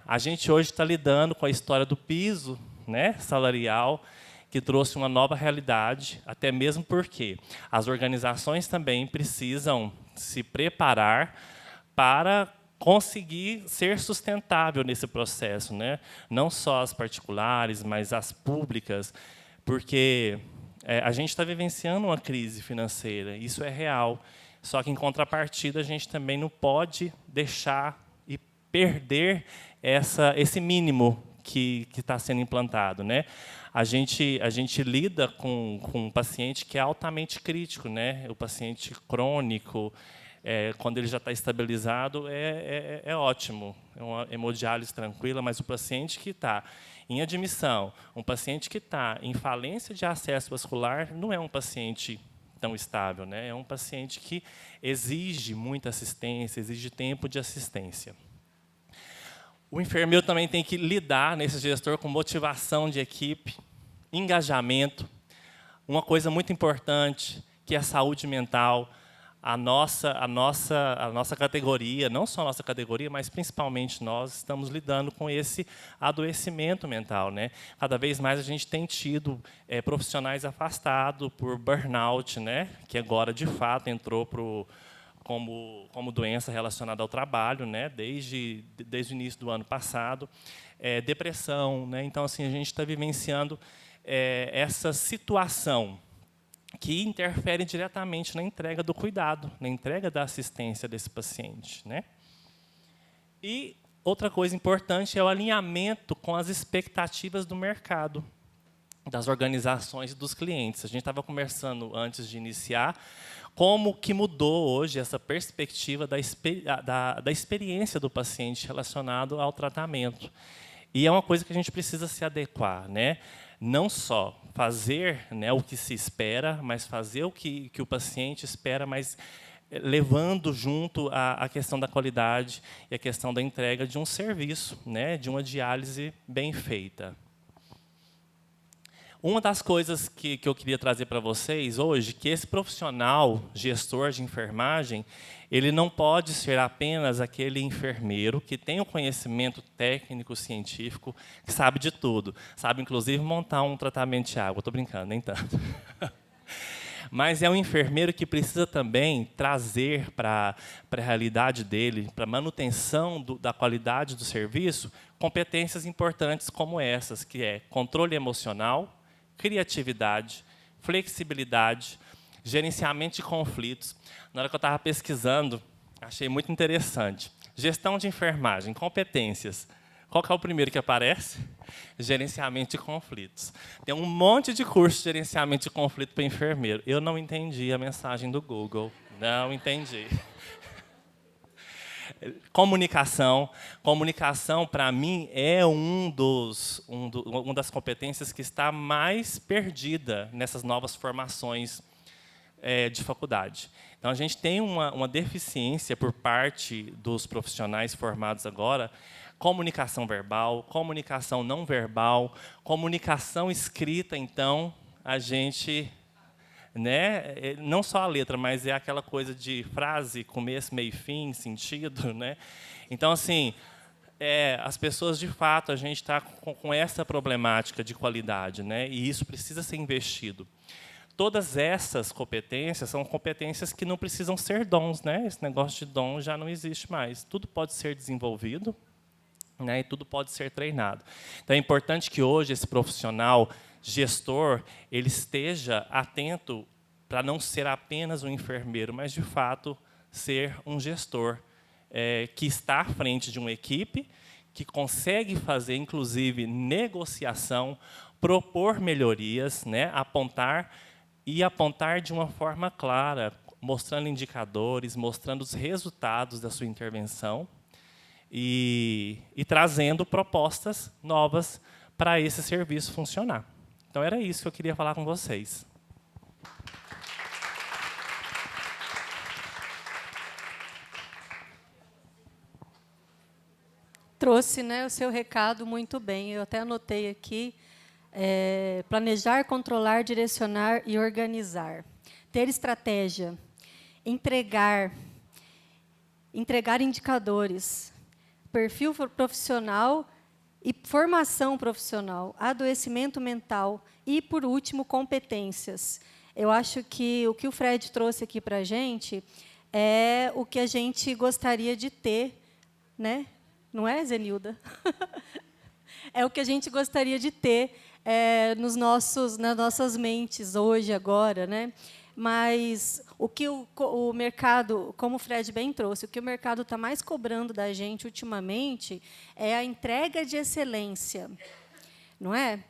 A gente hoje está lidando com a história do piso, né, salarial, que trouxe uma nova realidade, até mesmo porque as organizações também precisam se preparar para conseguir ser sustentável nesse processo, né? Não só as particulares, mas as públicas, porque a gente está vivenciando uma crise financeira, isso é real. Só que, em contrapartida, a gente também não pode deixar e perder esse mínimo que está sendo implantado, né? A gente lida com um paciente que é altamente crítico, né? O paciente crônico, quando ele já está estabilizado, é ótimo, é uma hemodiálise tranquila, mas o paciente que está em admissão, um paciente que está em falência de acesso vascular, não é um paciente tão estável, né? É um paciente que exige muita assistência, exige tempo de assistência. O enfermeiro também tem que lidar, nesse gestor, com motivação de equipe, engajamento. Uma coisa muito importante, que é a saúde mental. A nossa categoria, não só a nossa categoria, mas principalmente nós, estamos lidando com esse adoecimento mental, né? Cada vez mais a gente tem tido profissionais afastados por burnout, né? Que agora, de fato, entrou como doença relacionada ao trabalho, né? Desde o início do ano passado. Depressão, né? Então, assim, a gente está vivenciando essa situação que interfere diretamente na entrega do cuidado, na entrega da assistência desse paciente, né? E outra coisa importante é o alinhamento com as expectativas do mercado, das organizações e dos clientes. A gente estava conversando antes de iniciar como que mudou hoje essa perspectiva da experiência do paciente relacionado ao tratamento. E é uma coisa que a gente precisa se adequar, né? Não só fazer, né, o que se espera, mas fazer o que o paciente espera, mas levando junto a questão da qualidade e a questão da entrega de um serviço, né, de uma diálise bem feita. Uma das coisas que eu queria trazer para vocês hoje, que esse profissional, gestor de enfermagem, ele não pode ser apenas aquele enfermeiro que tem o conhecimento técnico, científico, que sabe de tudo. Sabe, inclusive, montar um tratamento de água. Estou brincando, nem tanto. Mas é um enfermeiro que precisa também trazer para a realidade dele, para a manutenção da qualidade do serviço, competências importantes como essas, que é controle emocional, criatividade, flexibilidade, gerenciamento de conflitos. Na hora que eu estava pesquisando, achei muito interessante. Gestão de enfermagem, competências. Qual que é o primeiro que aparece? Gerenciamento de conflitos. Tem um monte de curso de gerenciamento de conflito para enfermeiro. Eu não entendi a mensagem do Google. Não entendi. Comunicação. Comunicação, para mim, é uma das competências que está mais perdida nessas novas formações de faculdade. Então, a gente tem uma deficiência por parte dos profissionais formados agora, comunicação verbal, comunicação não verbal, comunicação escrita, então, a gente... Né? Não só a letra, mas é aquela coisa de frase, começo, meio, fim, sentido. Né? Então, assim, as pessoas, de fato, a gente está com essa problemática de qualidade, né? E isso precisa ser investido. Todas essas competências são competências que não precisam ser dons. Né? Esse negócio de dom já não existe mais. Tudo pode ser desenvolvido, né? E tudo pode ser treinado. Então, é importante que hoje esse profissional gestor ele esteja atento para não ser apenas um enfermeiro, mas, de fato, ser um gestor que está à frente de uma equipe, que consegue fazer, inclusive, negociação, propor melhorias, né? Apontar de uma forma clara, mostrando indicadores, mostrando os resultados da sua intervenção e trazendo propostas novas para esse serviço funcionar. Então, era isso que eu queria falar com vocês. Trouxe, né, o seu recado muito bem. Eu até anotei aqui, planejar, controlar, direcionar e organizar. Ter estratégia, entregar indicadores, perfil profissional e formação profissional, adoecimento mental e, por último, competências. Eu acho que o Fred trouxe aqui para a gente é o que a gente gostaria de ter, né? Não é, Zenilda? É o que a gente gostaria de ter nas nossas mentes hoje, agora, né? Mas o que o mercado, como o Fred bem trouxe, o que o mercado está mais cobrando da gente ultimamente é a entrega de excelência, não é?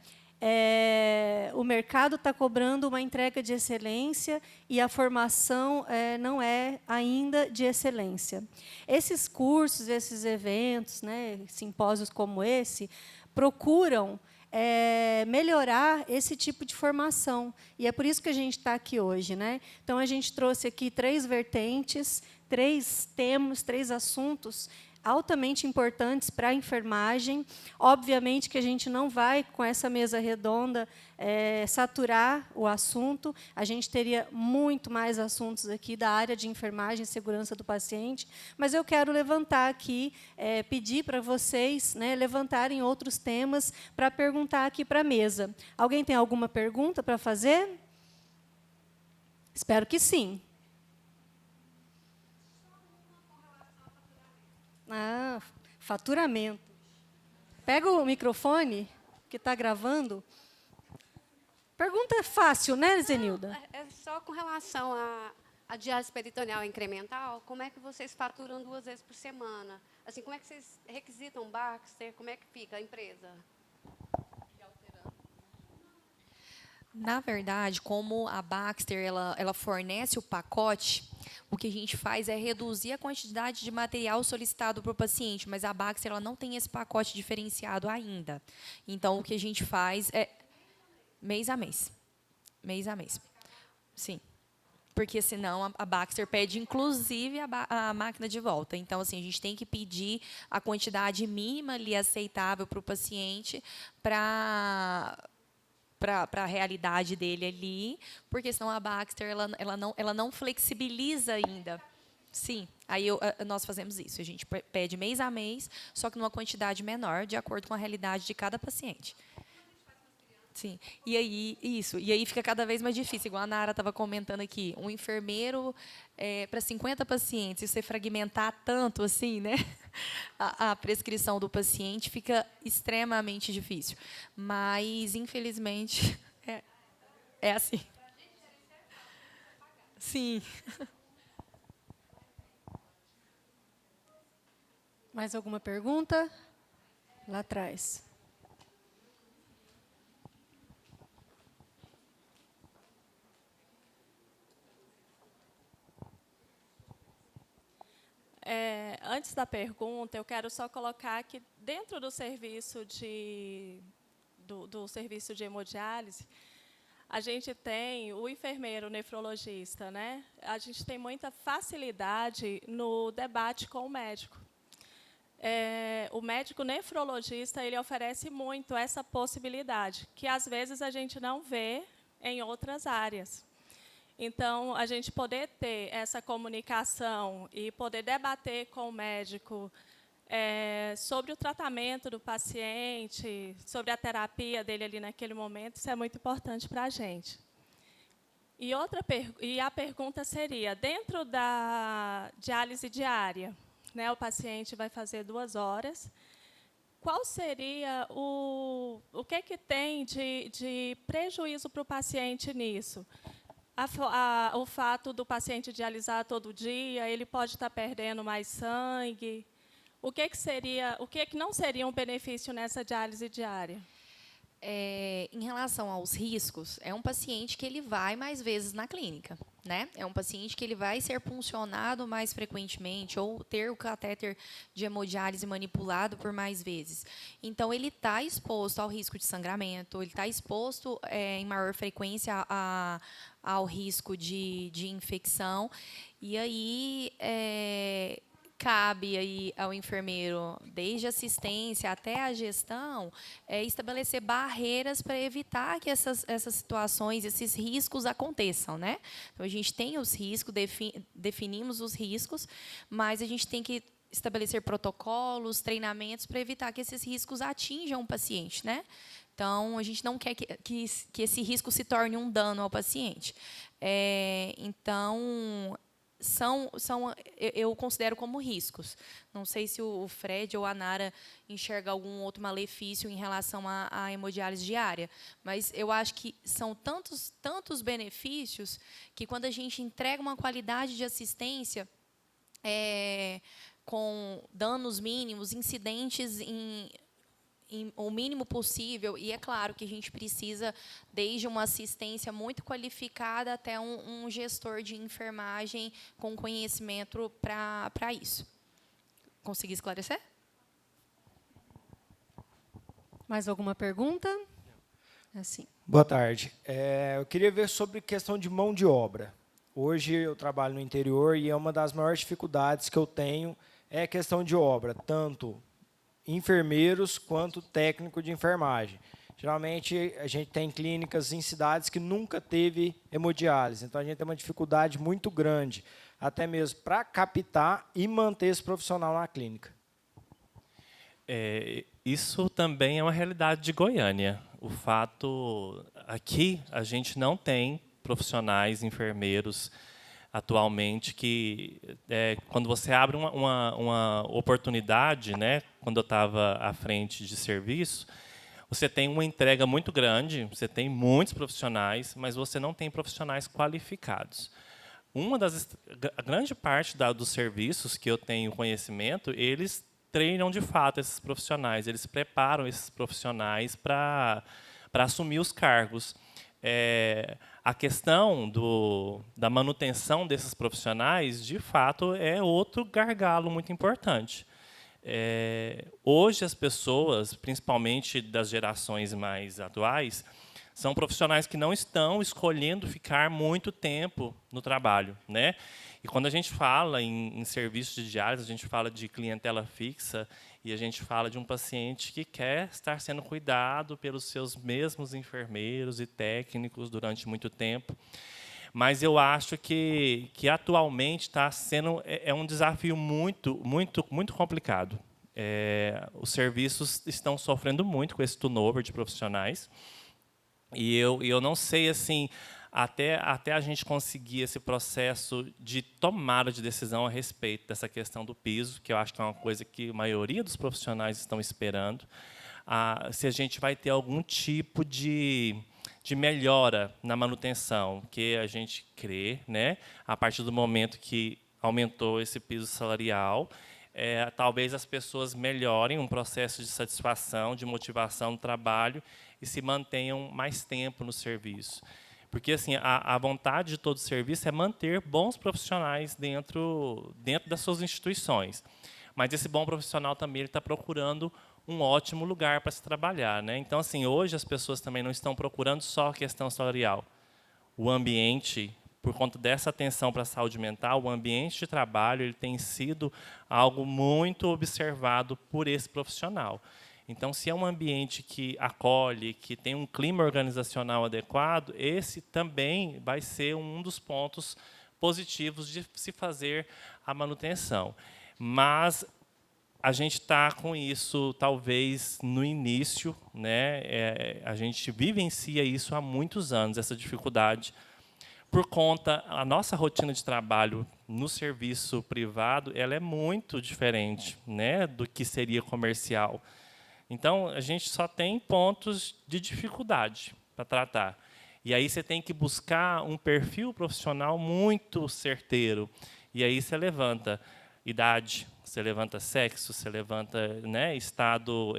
O mercado está cobrando uma entrega de excelência e a formação não é ainda de excelência. Esses cursos, esses eventos, né, simpósios como esse, procuram melhorar esse tipo de formação. E é por isso que a gente está aqui hoje. Né? Então, a gente trouxe aqui 3 vertentes, 3 temas, 3 assuntos altamente importantes para a enfermagem. Obviamente que a gente não vai, com essa mesa redonda, saturar o assunto. A gente teria muito mais assuntos aqui da área de enfermagem e segurança do paciente, mas eu quero levantar aqui, pedir para vocês, né, levantarem outros temas para perguntar aqui para a mesa. Alguém tem alguma pergunta para fazer? Espero que sim. Faturamento. Pega o microfone, que está gravando. Pergunta fácil, né, Zenilda? É só com relação à diálise peritoneal incremental, como é que vocês faturam 2 vezes por semana? Assim, como é que vocês requisitam o Baxter? Como é que fica a empresa? Na verdade, como a Baxter ela fornece o pacote, o que a gente faz é reduzir a quantidade de material solicitado para o paciente, mas a Baxter ela não tem esse pacote diferenciado ainda. Então, o que a gente faz é mês a mês. Mês a mês. Sim. Porque, senão, a Baxter pede, inclusive, a máquina de volta. Então, assim, a gente tem que pedir a quantidade mínima ali aceitável para o paciente para para a realidade dele ali, porque senão a Baxter ela não flexibiliza ainda. Sim, aí nós fazemos isso. A gente pede mês a mês, só que numa quantidade menor, de acordo com a realidade de cada paciente. Sim, e aí fica cada vez mais difícil, igual a Nara estava comentando aqui, um enfermeiro para 50 pacientes, e você fragmentar tanto assim, né? A prescrição do paciente fica extremamente difícil. Mas, infelizmente, é assim. Sim. Mais alguma pergunta? Lá atrás. Antes da pergunta, eu quero só colocar que dentro do serviço do serviço de hemodiálise, a gente tem o enfermeiro nefrologista, né? A gente tem muita facilidade no debate com o médico. O médico nefrologista ele oferece muito essa possibilidade, que às vezes a gente não vê em outras áreas. Então, a gente poder ter essa comunicação e poder debater com o médico sobre o tratamento do paciente, sobre a terapia dele ali naquele momento, isso é muito importante para a gente. E a pergunta seria, dentro da diálise diária, né, o paciente vai fazer 2 horas, qual seria o que tem de prejuízo para o paciente nisso? O fato do paciente dialisar todo dia, ele pode estar perdendo mais sangue. O que não seria um benefício nessa diálise diária? Em relação aos riscos, é um paciente que ele vai mais vezes na clínica, né? É um paciente que ele vai ser puncionado mais frequentemente ou ter o catéter de hemodiálise manipulado por mais vezes. Então, ele está exposto ao risco de sangramento, ele está exposto em maior frequência ao risco de infecção. E aí cabe aí ao enfermeiro, desde a assistência até a gestão, estabelecer barreiras para evitar que essas situações, esses riscos aconteçam, né? Então, a gente tem os riscos, definimos os riscos, mas a gente tem que estabelecer protocolos, treinamentos para evitar que esses riscos atinjam o paciente, né? Então, a gente não quer que esse risco se torne um dano ao paciente. Então, eu considero como riscos. Não sei se o Fred ou a Nara enxerga algum outro malefício em relação à hemodiálise diária, mas eu acho que são tantos benefícios que, quando a gente entrega uma qualidade de assistência com danos mínimos, incidentes o mínimo possível, e é claro que a gente precisa, desde uma assistência muito qualificada até um gestor de enfermagem com conhecimento para isso. Consegui esclarecer? Mais alguma pergunta? Assim. Boa tarde. Eu queria ver sobre questão de mão de obra. Hoje eu trabalho no interior e uma das maiores dificuldades que eu tenho é a questão de obra, tanto enfermeiros quanto técnico de enfermagem. Geralmente, a gente tem clínicas em cidades que nunca teve hemodiálise, então a gente tem uma dificuldade muito grande, até mesmo para captar e manter esse profissional na clínica. Isso também é uma realidade de Goiânia. O fato, aqui, a gente não tem profissionais, enfermeiros, atualmente, que quando você abre uma oportunidade, né, quando eu estava à frente de serviço, você tem uma entrega muito grande, você tem muitos profissionais, mas você não tem profissionais qualificados. A grande parte dos serviços que eu tenho conhecimento, eles treinam de fato esses profissionais, eles preparam esses profissionais para assumir os cargos. A questão da manutenção desses profissionais, de fato, é outro gargalo muito importante. Hoje, as pessoas, principalmente das gerações mais atuais, São profissionais que não estão escolhendo ficar muito tempo no trabalho, né? E quando a gente fala em serviços de diálise, a gente fala de clientela fixa e a gente fala de um paciente que quer estar sendo cuidado pelos seus mesmos enfermeiros e técnicos durante muito tempo. Mas eu acho que atualmente está sendo um desafio muito complicado. Os serviços estão sofrendo muito com esse turnover de profissionais. E eu não sei, assim, até a gente conseguir esse processo de tomada de decisão a respeito dessa questão do piso, que eu acho que é uma coisa que a maioria dos profissionais estão esperando, se a gente vai ter algum tipo de melhora na manutenção, que a gente crê, né, a partir do momento que aumentou esse piso salarial, talvez as pessoas melhorem um processo de satisfação, de motivação no trabalho e se mantenham mais tempo no serviço. Porque assim, a vontade de todo o serviço é manter bons profissionais dentro das suas instituições. Mas esse bom profissional também está procurando um ótimo lugar para se trabalhar, né? Então, assim, hoje as pessoas também não estão procurando só a questão salarial. O ambiente, por conta dessa atenção para a saúde mental, o ambiente de trabalho ele tem sido algo muito observado por esse profissional. Então, se é um ambiente que acolhe, que tem um clima organizacional adequado, esse também vai ser um dos pontos positivos de se fazer a manutenção. Mas a gente está com isso, talvez, no início, né? A gente vivencia isso há muitos anos, essa dificuldade, por conta, a nossa rotina de trabalho no serviço privado ela é muito diferente, né, do que seria comercial. Então, a gente só tem pontos de dificuldade para tratar. E aí você tem que buscar um perfil profissional muito certeiro. E aí você levanta idade, você levanta sexo, você levanta, né, estado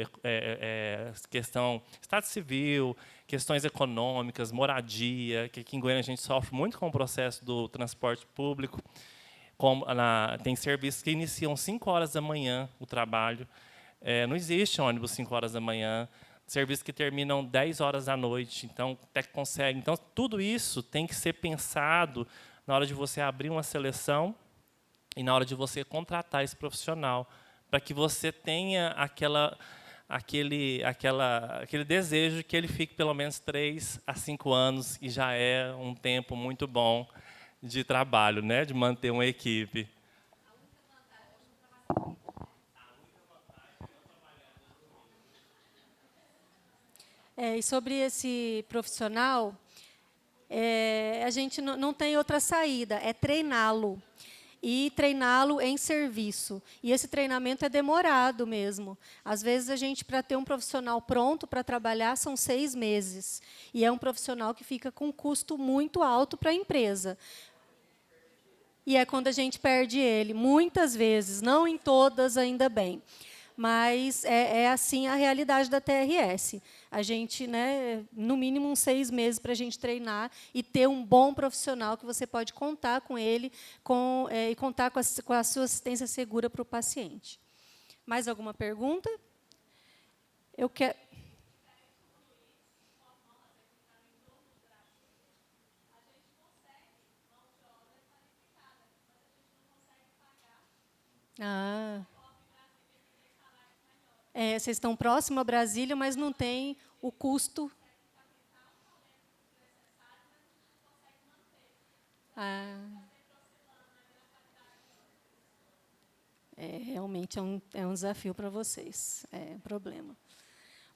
civil, questões econômicas, moradia, que aqui em Goiânia a gente sofre muito com o processo do transporte público. Tem serviços que iniciam 5 horas da manhã o trabalho. Não existe ônibus 5 horas da manhã, serviços que terminam 10 horas da noite, então até que consegue. Então, tudo isso tem que ser pensado na hora de você abrir uma seleção e na hora de você contratar esse profissional, para que você tenha aquele desejo que ele fique pelo menos 3 a 5 anos, e já é um tempo muito bom de trabalho, né, de manter uma equipe. E sobre esse profissional, a gente não tem outra saída, é treiná-lo. E treiná-lo em serviço. E esse treinamento é demorado mesmo. Às vezes, a gente, para ter um profissional pronto para trabalhar, são 6 meses. E é um profissional que fica com um custo muito alto para a empresa. E é quando a gente perde ele, muitas vezes, não em todas, ainda bem. Mas é assim a realidade da TRS. A gente, né, no mínimo, uns 6 meses para a gente treinar e ter um bom profissional que você pode contar com ele e contar com a sua assistência segura para o paciente. Mais alguma pergunta? Eu quero... Vocês estão próximo a Brasília, mas não tem o custo. Realmente é um desafio para vocês, é um problema.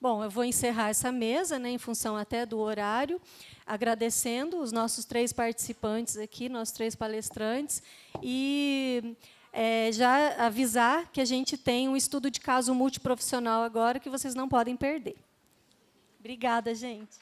Bom, eu vou encerrar essa mesa, né, em função até do horário, agradecendo os nossos 3 participantes aqui, nossos 3 palestrantes, e já avisar que a gente tem um estudo de caso multiprofissional agora que vocês não podem perder. Obrigada, gente.